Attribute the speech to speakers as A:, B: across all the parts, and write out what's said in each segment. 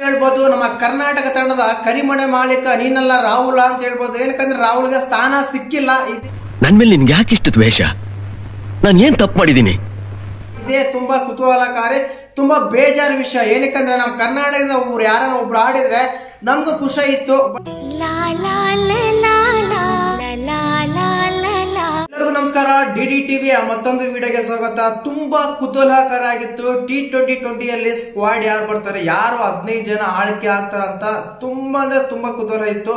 A: ಹೇಳ್ಬೋದು ನಮ್ಮ ಕರ್ನಾಟಕ ತಂಡದ ಕರಿಮಣೆ ಮಾಲೀಕ ನೀನಲ್ಲ ರಾಹುಲ್ ಅಂತ ಹೇಳ್ಬೋದು. ಏನಕ್ಕಂದ್ರೆ ರಾಹುಲ್ಗೆ ಸ್ಥಾನ ಸಿಕ್ಕಿಲ್ಲ.
B: ನನ್ ಮೇಲೆ ನಿನ್ಗೆ ಯಾಕೆ ಇಷ್ಟು ದ್ವೇಷ? ನಾನು ಏನ್ ತಪ್ಪು ಮಾಡಿದ್ದೀನಿ?
A: ಇದೇ ತುಂಬಾ ಕುತೂಹಲಕಾರಿ, ತುಂಬಾ ಬೇಜಾರು ವಿಷಯ. ಏನಕ್ಕಂದ್ರೆ ನಮ್ಮ ಕರ್ನಾಟಕದ ಒಬ್ರು ಆಡಿದ್ರೆ ನಮ್ಗೂ ಖುಷಿ ಇತ್ತು. ಎಲ್ಲರಿಗೂ ನಮಸ್ಕಾರ, ಡಿಡಿ ಟಿವಿಯ ಮತ್ತೊಂದು ವಿಡಿಯೋಗೆ ಸ್ವಾಗತ. ತುಂಬಾ ಕುತೂಹಲಕರ ಆಗಿತ್ತು. T20 ಸ್ಕ್ವಾಡ್ ಯಾರು ಬರ್ತಾರೆ, ಯಾರು 15 ಜನ ಆಳ್ಕೆ ಆಗ್ತಾರಂತ ತುಂಬಾ ಅಂದ್ರೆ ತುಂಬಾ ಕುತೂಹಲ ಇತ್ತು.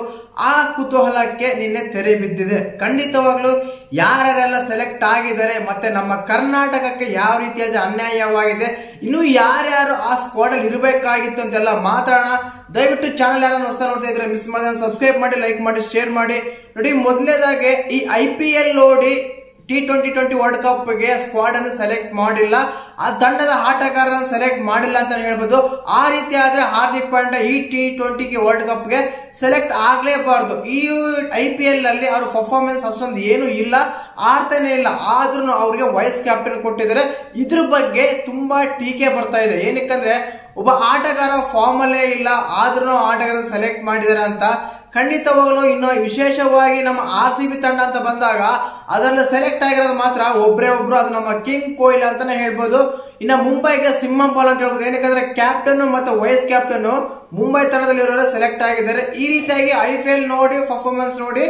A: ಆ ಕುತೂಹಲಕ್ಕೆ ನಿನ್ನೆ ತೆರೆ ಬಿದ್ದಿದೆ. ಖಂಡಿತವಾಗ್ಲು ಯಾರೆಲ್ಲ ಸೆಲೆಕ್ಟ್ ಆಗಿದ್ದಾರೆ, ಮತ್ತೆ ನಮ್ಮ ಕರ್ನಾಟಕಕ್ಕೆ ಯಾವ ರೀತಿಯಾದ ಅನ್ಯಾಯವಾಗಿದೆ, ಇನ್ನು ಯಾರ್ಯಾರು ಆ ಸ್ಕ್ವಾಡ್ ಅಲ್ಲಿ ಇರಬೇಕಾಗಿತ್ತು ಅಂತೆಲ್ಲ ಮಾತಾಡೋಣ. ದಯವಿಟ್ಟು ಚಾನಲ್ ಯಾರು ಹೊಸ ನೋಡ್ತಾ ಇದ್ರೆ ಮಿಸ್ ಮಾಡಿದ್ರೆ ಸಬ್ಸ್ಕ್ರೈಬ್ ಮಾಡಿ, ಲೈಕ್ ಮಾಡಿ, ಶೇರ್ ಮಾಡಿ. ನೋಡಿ, ಮೊದಲನೇದಾಗಿ ಈ IPL ನೋಡಿ T20 ವರ್ಲ್ಡ್ ಕಪ್ ಗೆ ಸ್ಕ್ವಾಡ್ ಅನ್ನು ಸೆಲೆಕ್ಟ್ ಮಾಡಿಲ್ಲ, ಆ ತಂಡದ ಆಟಗಾರರನ್ನು ಸೆಲೆಕ್ಟ್ ಮಾಡಿಲ್ಲ ಅಂತ ಹೇಳ್ಬೋದು. ಆ ರೀತಿ ಆದ್ರೆ ಹಾರ್ದಿಕ್ ಪಾಂಡ್ಯ ಈ T20 ವರ್ಲ್ಡ್ ಕಪ್ ಗೆ ಸೆಲೆಕ್ಟ್ ಆಗ್ಲೇಬಾರ್ದು. ಈ IPL ಅಲ್ಲಿ ಅವ್ರ ಪರ್ಫಾರ್ಮೆನ್ಸ್ ಅಷ್ಟೊಂದು ಏನು ಇಲ್ಲ, ಆಡ್ತಾನೆ ಇಲ್ಲ. ಆದ್ರೂ ಅವ್ರಿಗೆ ವೈಸ್ ಕ್ಯಾಪ್ಟನ್ ಕೊಟ್ಟಿದ್ದಾರೆ. ಇದ್ರ ಬಗ್ಗೆ ತುಂಬಾ ಟೀಕೆ ಬರ್ತಾ ಇದೆ. ಏನಕ್ಕಂದ್ರೆ ಒಬ್ಬ ಆಟಗಾರ ಫಾರ್ಮ್ ಅಲ್ಲೇ ಇಲ್ಲ, ಆದ್ರೂ ಆಟಗಾರ ಸೆಲೆಕ್ಟ್ ಮಾಡಿದಾರೆ ಅಂತ. ಖಂಡಿತವಾಗ್ಲೂ ಇನ್ನು ವಿಶೇಷವಾಗಿ ನಮ್ಮ RCB ತಂಡ ಅಂತ ಬಂದಾಗ ಅದರಲ್ಲಿ ಸೆಲೆಕ್ಟ್ ಆಗಿರೋದು ಮಾತ್ರ ಒಬ್ರು, ಅದು ನಮ್ಮ ಕಿಂಗ್ ಕೊಹ್ಲಿ ಅಂತಾನೆ ಹೇಳ್ಬೋದು. ಇನ್ನು ಮುಂಬೈಗೆ ಸಿಂಹಂ ಬಾಲ್ ಅಂತ ಹೇಳ್ಬೋದು. ಏನಕ್ಕಂದ್ರೆ ಕ್ಯಾಪ್ಟನ್ ಮತ್ತೆ ವೈಸ್ ಕ್ಯಾಪ್ಟನ್ ಮುಂಬೈ ತಂಡದಲ್ಲಿ ಇರೋರು ಸೆಲೆಕ್ಟ್ ಆಗಿದ್ದಾರೆ. ಈ ರೀತಿಯಾಗಿ IPL ನೋಡಿ ಪರ್ಫಾರ್ಮೆನ್ಸ್ ನೋಡಿ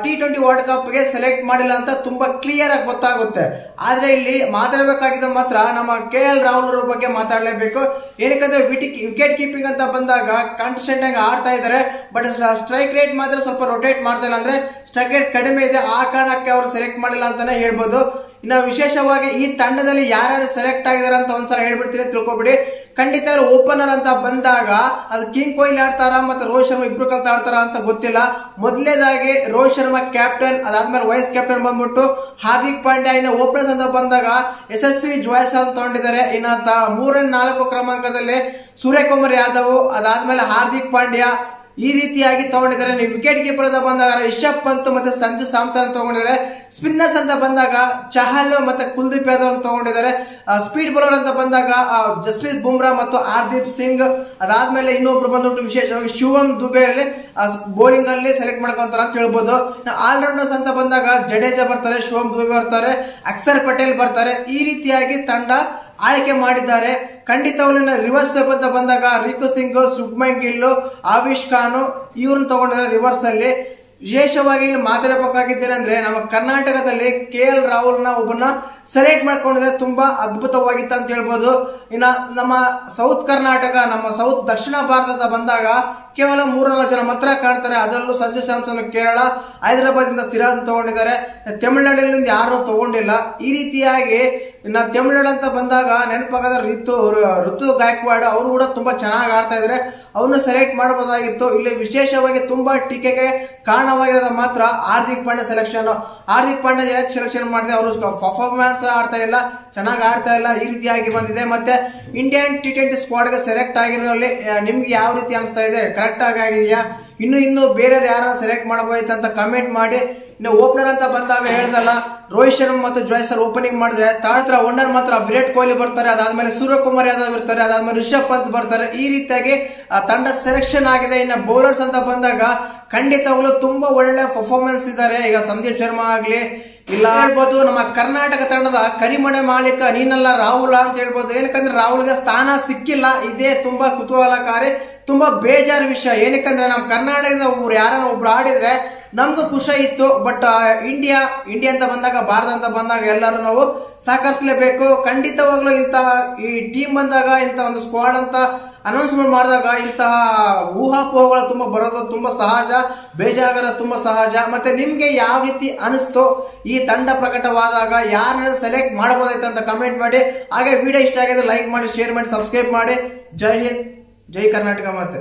A: T20 ವರ್ಲ್ಡ್ ಕಪ್ ಗೆ ಸೆಲೆಕ್ಟ್ ಮಾಡಿಲ್ಲ ಅಂತ ತುಂಬಾ ಕ್ಲಿಯರ್ ಆಗಿ ಗೊತ್ತಾಗುತ್ತೆ. ಆದ್ರೆ ಇಲ್ಲಿ ಮಾತಾಡಬೇಕಾಗಿದ್ದ ಮಾತ್ರ ನಮ್ಮ KL ರಾಹುಲ್ ಅವರ ಬಗ್ಗೆ ಮಾತಾಡಲೇಬೇಕು. ಏನಕ್ಕಂದ್ರೆ ವಿಕೆಟ್ ಕೀಪಿಂಗ್ ಅಂತ ಬಂದಾಗ ಕಾನ್ಸ್ಟೆಂಟ್ ಆಗಿ ಆಡ್ತಾ ಇದ್ದಾರೆ, ಬಟ್ ಸ್ಟ್ರೈಕ್ ರೇಟ್ ಮಾತ್ರ ಸ್ವಲ್ಪ ರೊಟೇಟ್ ಮಾಡ್ತಾ ಇಲ್ಲ, ಅಂದ್ರೆ ಸ್ಟ್ರೈಕ್ ರೇಟ್ ಕಡಿಮೆ ಇದೆ. ಆ ಕಾರಣಕ್ಕೆ ಅವರು ಸೆಲೆಕ್ಟ್ ಮಾಡಿಲ್ಲ ಅಂತಾನೆ ಹೇಳ್ಬೋದು. ಇನ್ನು ವಿಶೇಷವಾಗಿ ಈ ತಂಡದಲ್ಲಿ ಯಾರ್ಯಾರು ಸೆಲೆಕ್ಟ್ ಆಗಿದ್ದಾರೆ ಅಂತ ಒಂದ್ಸಲ ಹೇಳ್ಬಿಡ್ತೀನಿ, ತಿಳ್ಕೊಬಿಡಿ. ಖಂಡಿತ ಓಪನರ್ ಅಂತ ಬಂದಾಗ ಅದು ಕಿಂಗ್ ಕೊಹ್ಲಿ ಆಡ್ತಾರ ಮತ್ತೆ ರೋಹಿತ್ ಶರ್ಮಾ ಇಬ್ರು ಕಲ್ತ ಆಡ್ತಾರ ಅಂತ ಗೊತ್ತಿಲ್ಲ. ಮೊದಲನೇದಾಗಿ ರೋಹಿತ್ ಶರ್ಮಾ ಕ್ಯಾಪ್ಟನ್, ಅದಾದ್ಮೇಲೆ ವೈಸ್ ಕ್ಯಾಪ್ಟನ್ ಬಂದ್ಬಿಟ್ಟು ಹಾರ್ದಿಕ್ ಪಾಂಡ್ಯ. ಇನ್ನು ಓಪನರ್ಸ್ ಅಂತ ಬಂದಾಗ ಯಶಸ್ವಿ ಜೋಯ್ಸಲ್ ತಗೊಂಡಿದ್ದಾರೆ. ಇನ್ನು 3, 4 ಕ್ರಮಾಂಕದಲ್ಲಿ ಸೂರ್ಯಕುಮಾರ್ ಯಾದವ್, ಅದಾದ್ಮೇಲೆ ಹಾರ್ದಿಕ್ ಪಾಂಡ್ಯ, ಈ ರೀತಿಯಾಗಿ ತಗೊಂಡಿದ್ದಾರೆ. ನೀವು ವಿಕೆಟ್ ಕೀಪರ್ ಅಂತ ಬಂದಾಗ ರಿಷಬ್ ಪಂತ್ ಮತ್ತೆ ಸಂಜು ಸ್ಯಾಮ್ಸನ್ ತಗೊಂಡಿದ್ದಾರೆ. ಸ್ಪಿನ್ನರ್ಸ್ ಅಂತ ಬಂದಾಗ ಚಹಲ್ ಮತ್ತೆ ಕುಲ್ದೀಪ್ ಯಾದವ್ ತಗೊಂಡಿದ್ದಾರೆ. ಸ್ಪೀಡ್ ಬೌಲರ್ ಅಂತ ಬಂದಾಗ ಜಸ್ಪ್ರೀತ್ ಬುಮ್ರಾ ಮತ್ತು ಹರ್ದೀಪ್ ಸಿಂಗ್, ಅದಾದ್ಮೇಲೆ ಇನ್ನೊಬ್ರು ಬಂದ್ಬಿಟ್ಟು ವಿಶೇಷವಾಗಿ ಶಿವಮ್ ದುಬೆ ಅಲ್ಲಿ ಬೌಲಿಂಗ್ ಅಲ್ಲಿ ಸೆಲೆಕ್ಟ್ ಮಾಡ್ಕೊಂತಾರ ಅಂತ ಹೇಳ್ಬೋದು. ಆಲ್ರೌಂಡರ್ಸ್ ಅಂತ ಬಂದಾಗ ಜಡೇಜಾ ಬರ್ತಾರೆ, ಶಿವಮ್ ದುಬೆ ಬರ್ತಾರೆ, ಅಕ್ಷರ್ ಪಟೇಲ್ ಬರ್ತಾರೆ. ಈ ರೀತಿಯಾಗಿ ತಂಡ ಆಯ್ಕೆ ಮಾಡಿದ್ದಾರೆ. ಖಂಡಿತವಾಗ್ಲೂ ರಿವರ್ಸ್ ಅಂತ ಬಂದಾಗ ರಿಕು ಸಿಂಗ್, ಶುಭ್ಮನ್ ಗಿಲ್, ಆವಿಷ್ ಖಾನ್ ಇವ್ರನ್ನ ತಗೊಂಡಿದ್ದಾರೆ ರಿವರ್ಸ್ ಅಲ್ಲಿ. ವಿಶೇಷವಾಗಿ ಇಲ್ಲಿ ಮಾತಾಡಬೇಕಾಗಿದ್ದೇನೆಂದ್ರೆ ನಮ್ಮ ಕರ್ನಾಟಕದಲ್ಲಿ KL ರಾಹುಲ್ ನ ಒಬ್ಬನ ಸೆಲೆಕ್ಟ್ ಮಾಡ್ಕೊಂಡಿದ್ರೆ ತುಂಬಾ ಅದ್ಭುತವಾಗಿತ್ತು ಅಂತ ಹೇಳ್ಬೋದು. ಇನ್ನ ನಮ್ಮ ಸೌತ್ ಕರ್ನಾಟಕ, ನಮ್ಮ ಸೌತ್ ದಕ್ಷಿಣ ಭಾರತದ ಬಂದಾಗ ಕೇವಲ 3-4 ಜನ ಮಾತ್ರ ಕಾಣ್ತಾರೆ. ಅದರಲ್ಲೂ ಸಂಜು ಸ್ಯಾಮ್ಸನ್ ಕೇರಳ, ಹೈದರಾಬಾದ್ ಇಂದ ಸಿರಾಜ್ ತಗೊಂಡಿದ್ದಾರೆ. ತಮಿಳುನಾಡಿನಿಂದ ಯಾರು ತಗೊಂಡಿಲ್ಲ. ಈ ರೀತಿಯಾಗಿ ಇನ್ನ ತಮಿಳುನಾಡು ಅಂತ ಬಂದಾಗ ನೆನಪಾಗದ ಋತು ಗಾಯಕ್ವಾಡ್, ಅವರು ಕೂಡ ತುಂಬಾ ಚೆನ್ನಾಗಿ ಆಡ್ತಾ ಇದಾರೆ. ಅವನ್ನ ಸೆಲೆಕ್ಟ್ ಮಾಡಬಹುದಾಗಿತ್ತು. ಇಲ್ಲಿ ವಿಶೇಷವಾಗಿ ತುಂಬಾ ಟೀಕೆಗೆ ಕಾರಣವಾಗಿರೋದು ಮಾತ್ರ ಹಾರ್ದಿಕ್ ಪಾಂಡ್ಯ ಸೆಲೆಕ್ಷನ್. ಹಾರ್ದಿಕ್ ಪಾಂಡ್ಯ ಯಾಕೆ ಸೆಲೆಕ್ಷನ್ ಮಾಡಿದೆ, ಅವರು ಪರ್ಫಾರ್ಮೆನ್ಸ್ ಆಡ್ತಾ ಇಲ್ಲ, ಚೆನ್ನಾಗಿ ಆಡ್ತಾ ಇಲ್ಲ, ಈ ರೀತಿಯಾಗಿ ಬಂದಿದೆ. ಮತ್ತೆ ಇಂಡಿಯನ್ T20 ಸ್ಕ್ವಾಡ್ ಗೆ ಸೆಲೆಕ್ಟ್ ಆಗಿರೋಲ್ಲಿ ನಿಮ್ಗೆ ಯಾವ ರೀತಿ ಅನಿಸ್ತಾ ಇದೆ? ಕರೆಕ್ಟ್ ಆಗಿದೆಯಾ? ಇನ್ನು ಬೇರೆ ಯಾರು ಸೆಲೆಕ್ಟ್ ಮಾಡಬಹುದಿತ್ತು ಅಂತ ಕಮೆಂಟ್ ಮಾಡಿ. ಇನ್ನು ಓಪನರ್ ಅಂತ ಬಂದಾಗ ಹೇಳ್ದಲ್ಲ, ರೋಹಿತ್ ಶರ್ಮಾ ಮತ್ತು ಜೋಯ್ಸಲ್ ಓಪನಿಂಗ್ ಮಾಡಿದ್ರೆ ತಾಳ್ತ್ರ ವಂಡರ್ ಮಾತ್ರ ವಿರಾಟ್ ಕೊಹ್ಲಿ ಬರ್ತಾರೆ, ಅದಾದ್ಮೇಲೆ ಸೂರ್ಯಕುಮಾರ್ ಯಾದವ್ ಇರ್ತಾರೆ, ಅದಾದ್ಮೇಲೆ ರಿಷಬ್ ಪಂತ್ ಬರ್ತಾರೆ. ಈ ರೀತಿಯಾಗಿ ತಂಡ ಸೆಲೆಕ್ಷನ್ ಆಗಿದೆ. ಇನ್ನು ಬೌಲರ್ಸ್ ಅಂತ ಬಂದಾಗ ಖಂಡಿತವಾಗ್ಲೂ ತುಂಬಾ ಒಳ್ಳೆ ಪರ್ಫಾರ್ಮೆನ್ಸ್ ಇದ್ದಾರೆ. ಈಗ ಸಂದೀಪ್ ಶರ್ಮಾ ಆಗ್ಲಿ ಇಲ್ಲ ಹೇಳ್ಬೋದು, ನಮ್ಮ ಕರ್ನಾಟಕ ತಂಡದ ಕರಿಮಣೆ ಮಾಲೀಕ ನೀನಲ್ಲ ರಾಹುಲ್ ಅಂತ ಹೇಳ್ಬೋದು. ಏನಕ್ಕಂದ್ರೆ ರಾಹುಲ್ಗೆ ಸ್ಥಾನ ಸಿಕ್ಕಿಲ್ಲ. ಇದೇ ತುಂಬಾ ಕುತೂಹಲಕಾರಿ, ತುಂಬಾ ಬೇಜಾರು ವಿಷಯ. ಏನಕ್ಕಂದ್ರೆ ನಮ್ಮ ಕರ್ನಾಟಕದ ಒಬ್ರು ಆಡಿದ್ರೆ ನಮ್ಗೂ ಖುಷಿ ಇತ್ತು, ಬಟ್ ಇಂಡಿಯಾ ಅಂತ ಬಂದಾಗ, ಭಾರತ ಅಂತ ಬಂದಾಗ ಎಲ್ಲರೂ ನಾವು ಸಹಕರಿಸಲೇಬೇಕು. ಖಂಡಿತವಾಗ್ಲೂ ಇಂತಹ ಈ ಟೀಮ್ ಬಂದಾಗ, ಇಂಥ ಒಂದು ಸ್ಕ್ವಾಡ್ ಅಂತ ಅನೌನ್ಸ್ಮೆಂಟ್ ಮಾಡಿದಾಗ ಇಂತಹ ಊಹಾಪೋಹಗಳು ತುಂಬಾ ಬರೋದು ತುಂಬಾ ಸಹಜ, ಬೇಜಾರ ತುಂಬಾ ಸಹಜ. ಮತ್ತೆ ನಿಮ್ಗೆ ಯಾವ ರೀತಿ ಅನಿಸ್ತು ಈ ತಂಡ ಪ್ರಕಟವಾದಾಗ? ಯಾರನ್ನ ಸೆಲೆಕ್ಟ್ ಮಾಡಬಹುದಾಯ್ತು ಅಂತ ಕಮೆಂಟ್ ಮಾಡಿ. ಹಾಗೆ ವಿಡಿಯೋ ಇಷ್ಟ ಆಗಿದೆ ಲೈಕ್ ಮಾಡಿ, ಶೇರ್ ಮಾಡಿ, ಸಬ್ಸ್ಕ್ರೈಬ್ ಮಾಡಿ. ಜೈ ಹಿಂದ್, ಜೈ ಕರ್ನಾಟಕ. ಮತ್ತೆ